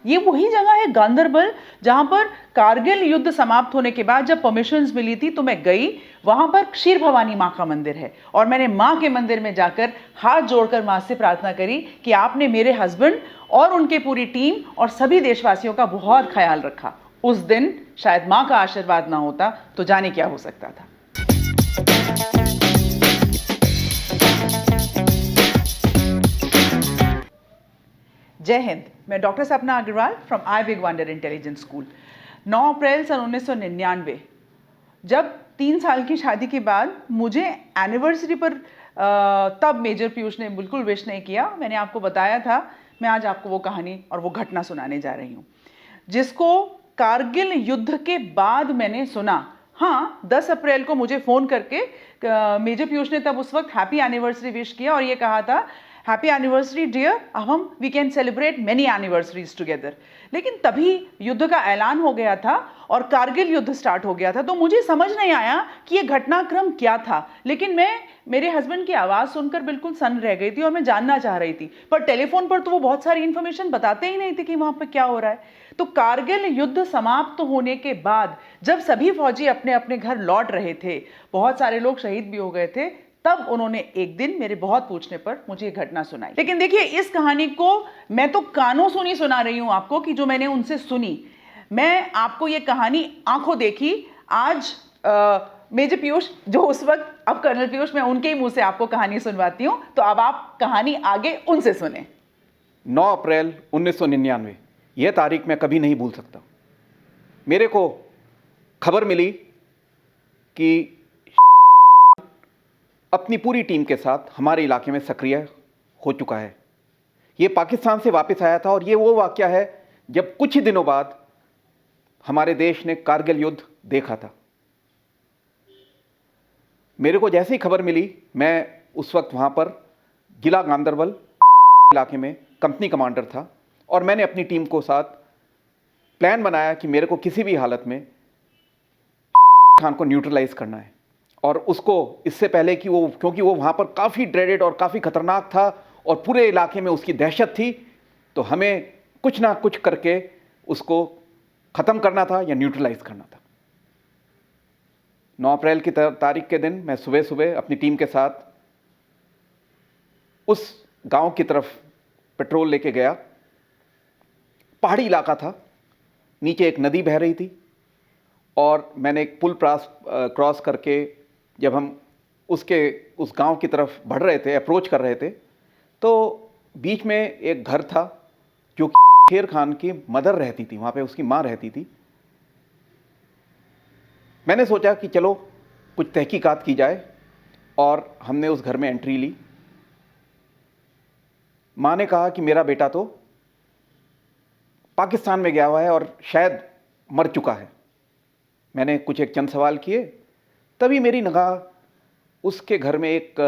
ये वही जगह है गांदरबल जहां पर कारगिल युद्ध समाप्त होने के बाद जब परमिशंस मिली थी तो मैं गई। वहां पर क्षीर भवानी माँ का मंदिर है और मैंने माँ के मंदिर में जाकर हाथ जोड़कर माँ से प्रार्थना करी कि आपने मेरे हस्बैंड और उनके पूरी टीम और सभी देशवासियों का बहुत ख्याल रखा। उस दिन शायद माँ का आशीर्वाद ना होता तो जाने क्या हो सकता था। जय हिंद। मैं doctor Sapna Agrawal from I big wonder intelligence school. 9 अप्रैल सन 1999 जब 3 साल की शादी के बाद मुझे एनिवर्सरी पर तब मेजर पीयूष ने बिल्कुल विश नहीं किया। मैंने आपको बताया था, मैं आज आपको वो कहानी और वो घटना सुनाने जा रही हूँ जिसको कारगिल युद्ध के बाद मैंने सुना। हाँ, 10 अप्रैल को मुझे फ़ोन करके मेजर पीयूष ने तब उस वक्त हैप्पी एनिवर्सरी विश किया और ये कहा था, हैप्पी एनिवर्सरी डियर, अब हम we can celebrate many anniversaries together. लेकिन तभी युद्ध का ऐलान हो गया था और कारगिल युद्ध स्टार्ट हो गया था, तो मुझे समझ नहीं आया कि ये घटनाक्रम क्या था। लेकिन मैं मेरे हस्बैंड की आवाज़ सुनकर बिल्कुल सन्न रह गई थी और मैं जानना चाह रही थी, पर टेलीफोन पर तो वो बहुत सारी इन्फॉर्मेशन बताते ही नहीं थे कि वहाँ पर क्या हो रहा है। तो कारगिल युद्ध समाप्त होने के बाद जब सभी फौजी अपने अपने घर लौट रहे थे, बहुत सारे लोग शहीद भी हो गए थे, तब उन्होंने एक दिन मेरे बहुत पूछने पर मुझे ये घटना सुनाई। लेकिन देखिए, इस कहानी को मैं तो कानों सुनी सुना रही हूं आपको कि जो मैंने उनसे सुनी। मैं आपको ये कहानी आंखों देखी आज मेजर पीयूष जो उस वक्त अब कर्नल पीयूष, मैं उनके ही मुंह से आपको कहानी सुनवाती हूं, तो अब आप कहानी आगे उनसे सुने। 9 अप्रैल 1999, यह तारीख मैं कभी नहीं भूल सकता। मेरे को खबर मिली कि अपनी पूरी टीम के साथ हमारे इलाके में सक्रिय हो चुका है। ये पाकिस्तान से वापस आया था और ये वो वाकया है जब कुछ ही दिनों बाद हमारे देश ने कारगिल युद्ध देखा था। मेरे को जैसे ही खबर मिली, मैं उस वक्त वहाँ पर जिला गांदरबल इलाके में कंपनी कमांडर था और मैंने अपनी टीम को साथ प्लान बनाया कि मेरे को किसी भी हालत में खान को न्यूट्रलाइज करना है। और उसको इससे पहले कि वो, क्योंकि वो वहाँ पर काफ़ी ड्रेडेड और काफ़ी खतरनाक था और पूरे इलाके में उसकी दहशत थी, तो हमें कुछ ना कुछ करके उसको ख़त्म करना था या न्यूट्रलाइज करना था। 9 अप्रैल की तारीख के दिन मैं सुबह सुबह अपनी टीम के साथ उस गांव की तरफ पेट्रोल लेके गया। पहाड़ी इलाका था, नीचे एक नदी बह रही थी और मैंने एक पुल क्रॉस करके जब हम उस गांव की तरफ बढ़ रहे थे, अप्रोच कर रहे थे, तो बीच में एक घर था जो शेर खान की मदर रहती थी, वहाँ पे उसकी माँ रहती थी। मैंने सोचा कि चलो कुछ तहकीकात की जाए और हमने उस घर में एंट्री ली। माँ ने कहा कि मेरा बेटा तो पाकिस्तान में गया हुआ है और शायद मर चुका है। मैंने कुछ एक चंद सवाल किए, तभी मेरी निगाह उसके घर में एक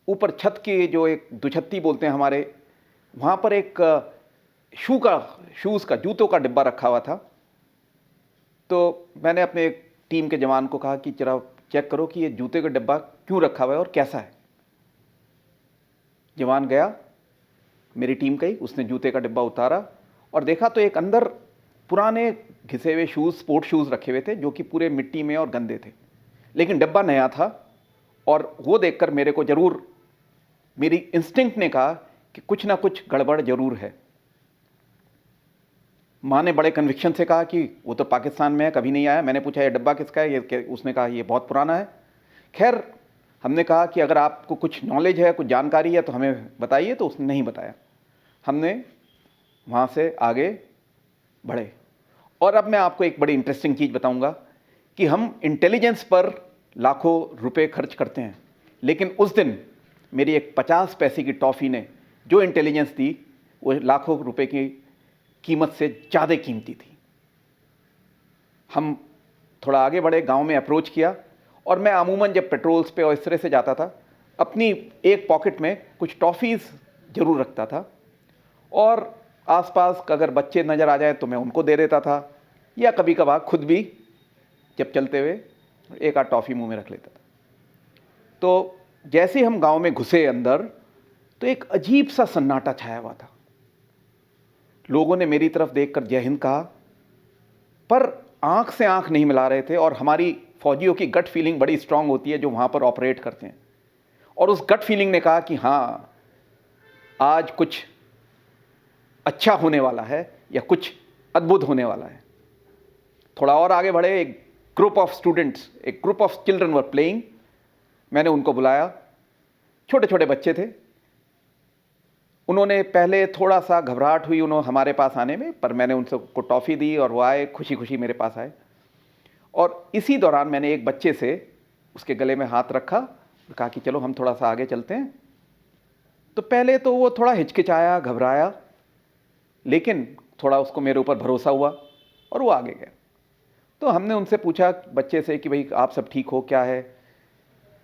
ऊपर छत की जो एक दुछत्ती बोलते हैं हमारे, वहाँ पर एक शूज़ का जूतों का डिब्बा रखा हुआ था। तो मैंने अपने टीम के जवान को कहा कि जरा चेक करो कि ये जूते का डिब्बा क्यों रखा हुआ है और कैसा है। जवान गया, मेरी टीम गई, उसने जूते का डिब्बा उतारा और देखा तो एक अंदर पुराने घिसे हुए शूज़, स्पोर्ट शूज़ रखे हुए थे जो कि पूरे मिट्टी में और गंदे थे, लेकिन डिब्बा नया था। और वो देखकर मेरे को ज़रूर, मेरी इंस्टिंक्ट ने कहा कि कुछ ना कुछ गड़बड़ ज़रूर है। माँ ने बड़े कन्विक्शन से कहा कि वो तो पाकिस्तान में है, कभी नहीं आया। मैंने पूछा ये डिब्बा किसका है, ये उसने कहा ये बहुत पुराना है। खैर, हमने कहा कि अगर आपको कुछ नॉलेज है, कुछ जानकारी है तो हमें बताइए, तो उसने नहीं बताया। हमने वहाँ से आगे बढ़े और अब मैं आपको एक बड़ी इंटरेस्टिंग चीज़ बताऊंगा कि हम इंटेलिजेंस पर लाखों रुपए खर्च करते हैं, लेकिन उस दिन मेरी एक 50 पैसे की टॉफ़ी ने जो इंटेलिजेंस दी वो लाखों रुपए की कीमत से ज़्यादा कीमती थी। हम थोड़ा आगे बढ़े, गांव में अप्रोच किया और मैं अमूमन जब पेट्रोल्स पे और इस तरह से जाता था, अपनी एक पॉकेट में कुछ टॉफ़ीज़ ज़रूर रखता था और आसपास अगर बच्चे नज़र आ जाए तो मैं उनको दे देता था, या कभी कभार खुद भी जब चलते हुए एक आध टॉफ़ी मुंह में रख लेता था। तो जैसे हम गांव में घुसे अंदर, तो एक अजीब सा सन्नाटा छाया हुआ था। लोगों ने मेरी तरफ देखकर जय हिंद कहा, पर आंख से आंख नहीं मिला रहे थे। और हमारी फौजियों की गट फीलिंग बड़ी स्ट्रांग होती है जो वहाँ पर ऑपरेट करते हैं, और उस गट फीलिंग ने कहा कि हाँ, आज कुछ अच्छा होने वाला है या कुछ अद्भुत होने वाला है। थोड़ा और आगे बढ़े, एक ग्रुप ऑफ स्टूडेंट्स, एक group of children were playing. मैंने उनको बुलाया, छोटे छोटे बच्चे थे। उन्होंने पहले थोड़ा सा घबराहट हुई उन्होंने हमारे पास आने में, पर मैंने उनसे को टॉफ़ी दी और वो आए, खुशी खुशी मेरे पास आए। और इसी दौरान मैंने एक बच्चे से उसके गले में हाथ रखा और कहा कि चलो हम थोड़ा सा आगे चलते हैं। तो पहले तो वो थोड़ा हिचकिचाया, घबराया, लेकिन थोड़ा उसको मेरे ऊपर भरोसा हुआ और वो आगे गया। तो हमने उनसे पूछा बच्चे से कि भाई आप सब ठीक हो, क्या है?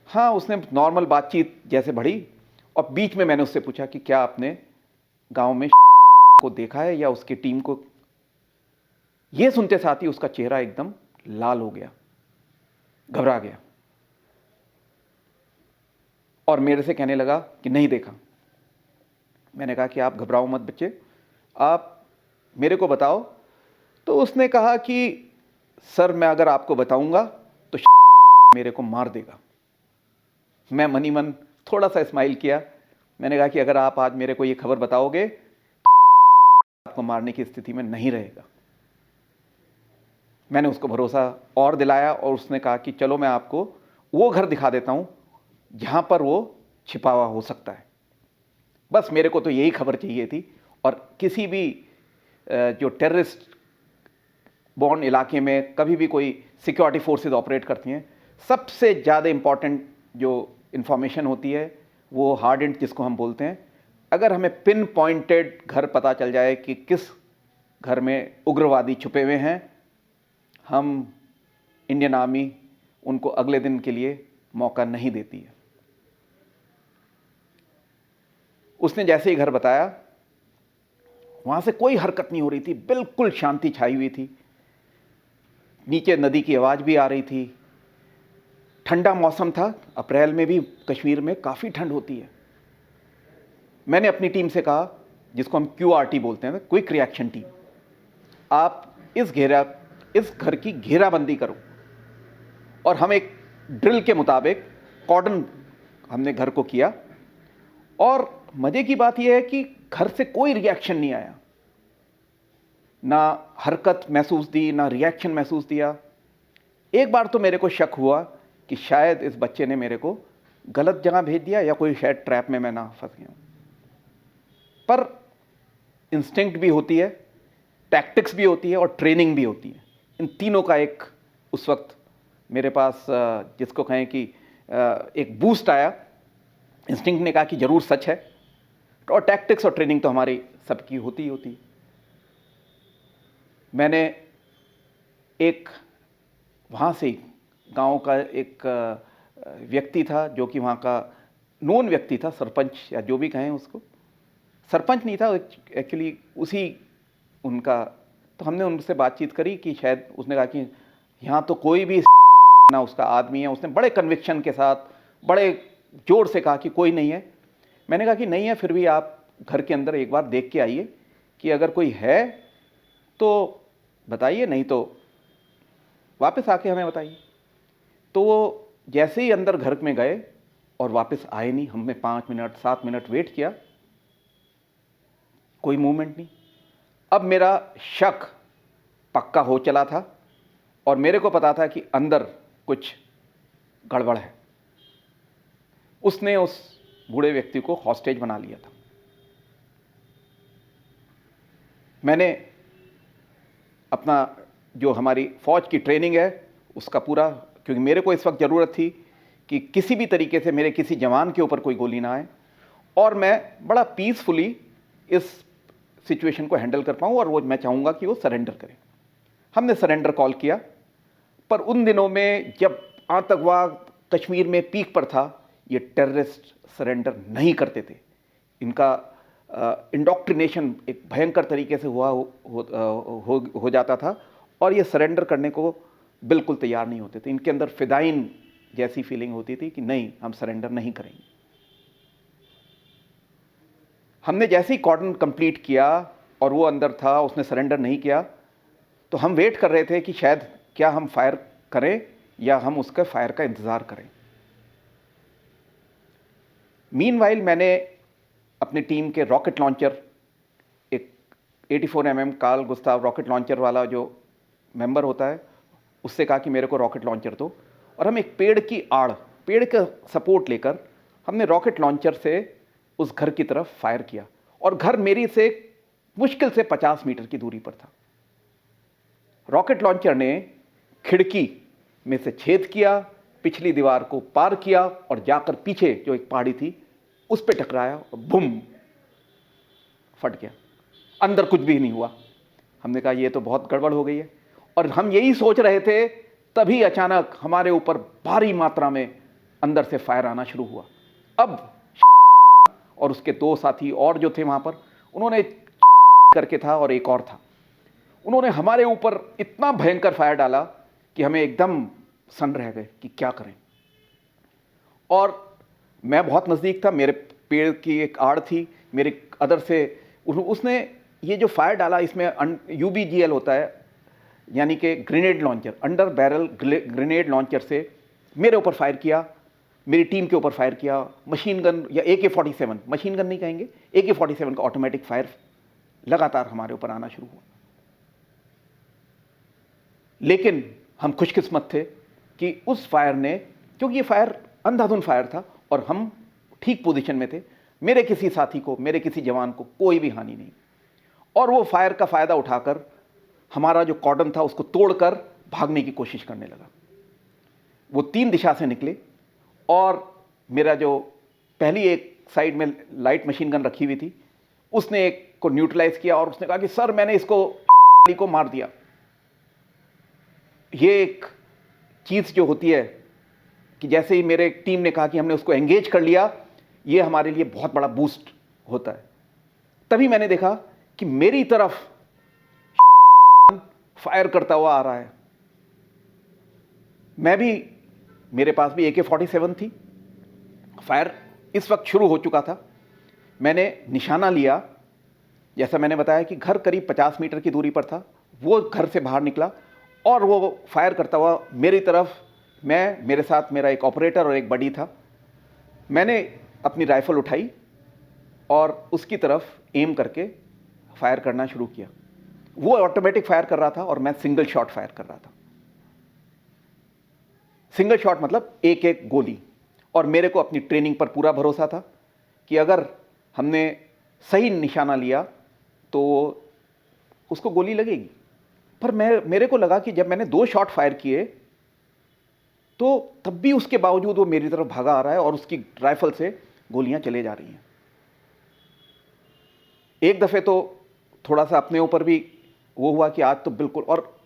हाँ, उसने नॉर्मल बातचीत जैसे बढ़ी, और बीच में मैंने उससे पूछा कि क्या आपने गांव में को देखा है या उसकी टीम को? यह सुनते साथ ही उसका चेहरा एकदम लाल हो गया, घबरा गया, और मेरे से कहने लगा कि नहीं देखा। मैंने कहा कि आप घबराओ मत बच्चे, आप मेरे को बताओ। तो उसने कहा कि सर, मैं अगर आपको बताऊंगा तो मेरे को मार देगा। मैं मनी मन थोड़ा सा स्माइल किया। मैंने कहा कि अगर आप आज मेरे को ये खबर बताओगे आपको मारने की स्थिति में नहीं रहेगा। मैंने उसको भरोसा और दिलाया, और उसने कहा कि चलो मैं आपको वो घर दिखा देता हूं जहां पर वो छिपा हुआ हो सकता है। बस मेरे को तो यही खबर चाहिए थी। और किसी भी जो टेररिस्ट बॉर्न इलाके में कभी भी कोई सिक्योरिटी फोर्सेस ऑपरेट करती हैं, सबसे ज़्यादा इंपॉर्टेंट जो इंफॉर्मेशन होती है वो हार्डेंड जिसको हम बोलते हैं। अगर हमें पिन पॉइंटेड घर पता चल जाए कि किस घर में उग्रवादी छुपे हुए हैं, हम इंडियन आर्मी उनको अगले दिन के लिए मौका नहीं देती है। उसने जैसे ही घर बताया, वहां से कोई हरकत नहीं हो रही थी, बिल्कुल शांति छाई हुई थी। नीचे नदी की आवाज भी आ रही थी, ठंडा मौसम था। अप्रैल में भी कश्मीर में काफ़ी ठंड होती है। मैंने अपनी टीम से कहा, जिसको हम QRT बोलते हैं, क्विक रिएक्शन टीम, आप इस घर की घेराबंदी करो। और हम एक ड्रिल के मुताबिक कॉर्डन हमने घर को किया। और मजे की बात यह है कि घर से कोई रिएक्शन नहीं आया, ना हरकत महसूस दी, ना रिएक्शन महसूस दिया। एक बार तो मेरे को शक हुआ कि शायद इस बच्चे ने मेरे को गलत जगह भेज दिया या कोई शायद ट्रैप में मैं ना फंस गया हूं। पर इंस्टिंक्ट भी होती है, टैक्टिक्स भी होती है और ट्रेनिंग भी होती है। इन तीनों का एक उस वक्त मेरे पास जिसको कहें कि एक बूस्ट आया। इंस्टिंक्ट ने कहा कि जरूर सच है, और टैक्टिक्स और ट्रेनिंग तो हमारी सबकी होती ही होती है। मैंने एक वहाँ से गांव का एक व्यक्ति था जो कि वहाँ का नोन व्यक्ति था, सरपंच या जो भी कहें उसको, सरपंच नहीं था एक्चुअली, उसी उनका। तो हमने उनसे बातचीत करी कि शायद, उसने कहा कि यहाँ तो कोई भी ना उसका आदमी है। उसने बड़े कन्विक्शन के साथ, बड़े जोर से कहा कि कोई नहीं है। मैंने कहा कि नहीं है, फिर भी आप घर के अंदर एक बार देख के आइए कि अगर कोई है तो बताइए, नहीं तो वापस आके हमें बताइए। तो वो जैसे ही अंदर घर में गए और वापस आए नहीं, हमने 5 मिनट 7 मिनट वेट किया, कोई मूवमेंट नहीं। अब मेरा शक पक्का हो चला था और मेरे को पता था कि अंदर कुछ गड़बड़ है। उसने उस बूढ़े व्यक्ति को हॉस्टेज बना लिया था। मैंने अपना जो हमारी फौज की ट्रेनिंग है उसका पूरा, क्योंकि मेरे को इस वक्त ज़रूरत थी कि किसी भी तरीके से मेरे किसी जवान के ऊपर कोई गोली ना आए और मैं बड़ा पीसफुली इस सिचुएशन को हैंडल कर पाऊँ, और वो मैं चाहूँगा कि वो सरेंडर करें। हमने सरेंडर कॉल किया, पर उन दिनों में जब आतंकवाद कश्मीर में पीक पर था, ये टेररिस्ट सरेंडर नहीं करते थे। इनका इंडोक्ट्रिनेशन एक भयंकर तरीके से हो जाता था और ये सरेंडर करने को बिल्कुल तैयार नहीं होते थे। इनके अंदर फिदाइन जैसी फीलिंग होती थी कि नहीं, हम सरेंडर नहीं करेंगे। हमने जैसे ही कॉर्डन कंप्लीट किया और वो अंदर था, उसने सरेंडर नहीं किया। तो हम वेट कर रहे थे कि शायद क्या हम फायर करें या हम उसका फायर का इंतज़ार करें। मीनवाइल मैंने अपनी टीम के रॉकेट लॉन्चर, एक 84 mm Carl Gustav rocket launcher वाला जो मेंबर होता है, उससे कहा कि मेरे को रॉकेट लॉन्चर दो। और हम एक पेड़ की आड़, पेड़ का सपोर्ट लेकर हमने रॉकेट लॉन्चर से उस घर की तरफ फायर किया। और घर मेरी से मुश्किल से 50 मीटर की दूरी पर था। रॉकेट लॉन्चर ने खिड़की में से छेद किया, पिछली दीवार को पार किया और जाकर पीछे जो एक पहाड़ी थी उस पर टकराया और बूम, फट गया। अंदर कुछ भी नहीं हुआ। हमने कहा ये तो बहुत गड़बड़ हो गई है। और हम यही सोच रहे थे, तभी अचानक हमारे ऊपर भारी मात्रा में अंदर से फायर आना शुरू हुआ। अब और उसके 2 साथी और जो थे वहां पर, उन्होंने करके था और एक और था, उन्होंने हमारे ऊपर इतना भयंकर फायर डाला कि हमें एकदम सन रह गए कि क्या करें। और मैं बहुत नज़दीक था, मेरे पेड़ की एक आड़ थी, मेरे अदर से उसने ये जो फायर डाला, इसमें UBGL होता है, यानी कि grenade launcher, under barrel grenade launcher से मेरे ऊपर फायर किया, मेरी टीम के ऊपर फायर किया। मशीन गन या AK-47, मशीन गन नहीं कहेंगे, AK-47 का ऑटोमेटिक फायर लगातार हमारे ऊपर आना शुरू हुआ। लेकिन हम खुशकिस्मत थे कि उस फायर ने, क्योंकि ये फायर अंधाधुंध फायर था और हम ठीक पोजीशन में थे, मेरे किसी साथी को, मेरे किसी जवान को कोई भी हानि नहीं। और वो फायर का फ़ायदा उठाकर हमारा जो कॉर्डन था उसको तोड़कर भागने की कोशिश करने लगा। वो 3 दिशा से निकले और मेरा जो पहली एक साइड में लाइट मशीन गन रखी हुई थी, उसने एक को न्यूट्रलाइज किया और उसने कहा कि सर मैंने इसको को मार दिया। ये एक चीज़ जो होती है कि जैसे ही मेरे टीम ने कहा कि हमने उसको एंगेज कर लिया, ये हमारे लिए बहुत बड़ा बूस्ट होता है। तभी मैंने देखा कि मेरी तरफ फायर करता हुआ आ रहा है। मैं भी, मेरे पास भी AK-47 थी। फायर इस वक्त शुरू हो चुका था। मैंने निशाना लिया, जैसा मैंने बताया कि घर करीब 50 मीटर की दूरी पर था। वो घर से बाहर निकला और वो फायर करता हुआ मेरी तरफ, मैं, मेरे साथ मेरा एक ऑपरेटर और एक बडी था। मैंने अपनी राइफल उठाई और उसकी तरफ एम करके फायर करना शुरू किया। वो ऑटोमेटिक फायर कर रहा था और मैं सिंगल शॉट फायर कर रहा था। सिंगल शॉट मतलब एक एक गोली। और मेरे को अपनी ट्रेनिंग पर पूरा भरोसा था कि अगर हमने सही निशाना लिया तो उसको गोली लगेगी। पर मेरे को लगा कि जब मैंने 2 शॉट फायर किए तो तब भी उसके बावजूद वो मेरी तरफ भागा आ रहा है और उसकी राइफल से गोलियां चले जा रही हैं। एक दफ़े तो थोड़ा सा अपने ऊपर भी वो हुआ कि आज तो बिल्कुल, और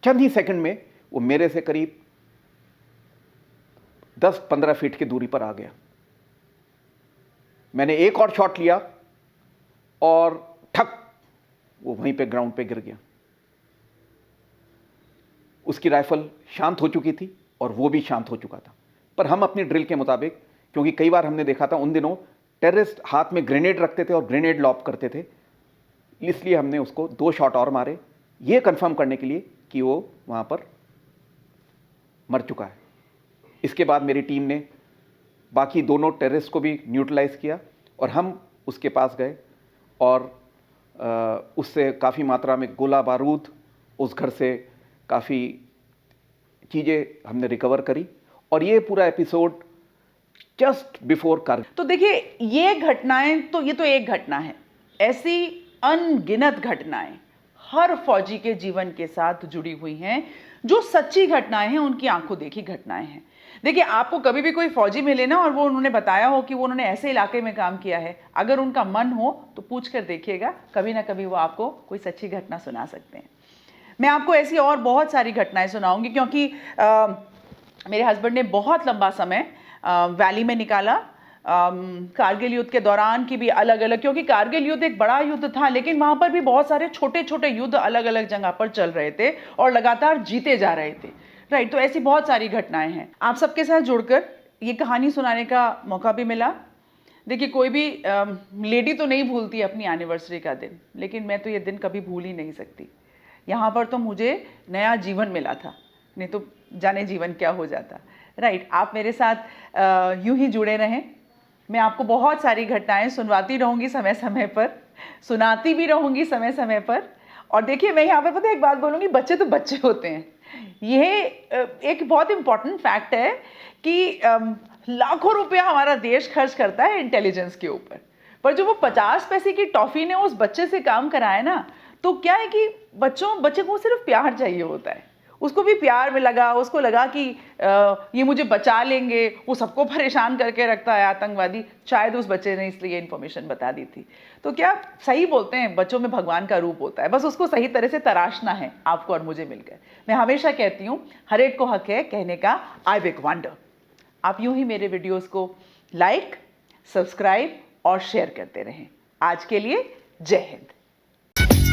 चंद ही सेकंड में वो मेरे से करीब 10-15 फीट की दूरी पर आ गया। मैंने एक और शॉट लिया और ठक, वो वहीं पे ग्राउंड पे गिर गया। उसकी राइफल शांत हो चुकी थी और वो भी शांत हो चुका था। पर हम अपनी ड्रिल के मुताबिक, क्योंकि कई बार हमने देखा था उन दिनों टेररिस्ट हाथ में ग्रेनेड रखते थे और ग्रेनेड लॉब करते थे, इसलिए हमने उसको 2 शॉट और मारे, ये कंफर्म करने के लिए कि वो वहाँ पर मर चुका है। इसके बाद मेरी टीम ने बाकी दोनों टेररिस्ट को भी न्यूट्रलाइज किया और हम उसके पास गए और उससे काफ़ी मात्रा में गोला बारूद, उस घर से काफ़ी चीज़ें हमने रिकवर करी। और ये पूरा एपिसोड जस्ट बिफोर कारगिल। तो देखिए, ये घटनाएं तो, ये तो एक घटना है, ऐसी अनगिनत घटनाएं हर फौजी के जीवन के साथ जुड़ी हुई हैं। जो सच्ची घटनाएं हैं उनकी आंखों देखी घटनाएं हैं। देखिए, आपको कभी भी कोई फौजी मिले ना और वो उन्होंने बताया हो कि वो उन्होंने ऐसे इलाके में काम किया है, अगर उनका मन हो तो पूछ कर देखिएगा, कभी ना कभी वो आपको कोई सच्ची घटना सुना सकते हैं। मैं आपको ऐसी और बहुत सारी घटनाएं सुनाऊंगी, क्योंकि मेरे हस्बैंड ने बहुत लंबा समय वैली में निकाला। कारगिल युद्ध के दौरान की भी अलग अलग, क्योंकि कारगिल युद्ध एक बड़ा युद्ध था, लेकिन वहां पर भी बहुत सारे छोटे छोटे युद्ध अलग अलग जगह पर चल रहे थे और लगातार जीते जा रहे थे। राइट, तो ऐसी बहुत सारी घटनाएं हैं। आप सबके साथ जुड़कर ये कहानी सुनाने का मौका भी मिला। देखिए, कोई भी लेडी तो नहीं भूलती अपनी एनिवर्सरी का दिन, लेकिन मैं तो ये दिन कभी भूल ही नहीं सकती। यहाँ पर तो मुझे नया जीवन मिला था, नहीं तो जाने जीवन क्या हो जाता। राइट, आप मेरे साथ यूं ही जुड़े रहें। मैं आपको बहुत सारी घटनाएं सुनवाती रहूँगी समय समय पर, सुनाती भी रहूँगी समय समय पर। और देखिए, मैं यहाँ पे पता है एक बात बोलूँगी, बच्चे तो बच्चे होते हैं। यह एक बहुत इम्पॉर्टेंट फैक्ट है कि लाखों रुपया हमारा देश खर्च करता है इंटेलिजेंस के ऊपर, पर जो वो 50 पैसे की टॉफ़ी ने उस बच्चे से काम कराया ना, तो क्या है कि बच्चे को सिर्फ प्यार चाहिए होता है। उसको भी प्यार में लगा, उसको लगा कि ये मुझे बचा लेंगे। वो सबको परेशान करके रखता है आतंकवादी, शायद उस बच्चे ने इसलिए इन्फॉर्मेशन बता दी थी। तो क्या सही बोलते हैं, बच्चों में भगवान का रूप होता है, बस उसको सही तरह से तराशना है आपको और मुझे मिलकर। मैं हमेशा कहती हूँ, हर एक को हक है कहने का आई बिग वंडर। आप यूं ही मेरे वीडियोस को लाइक, सब्सक्राइब और शेयर करते रहें। आज के लिए जय हिंद।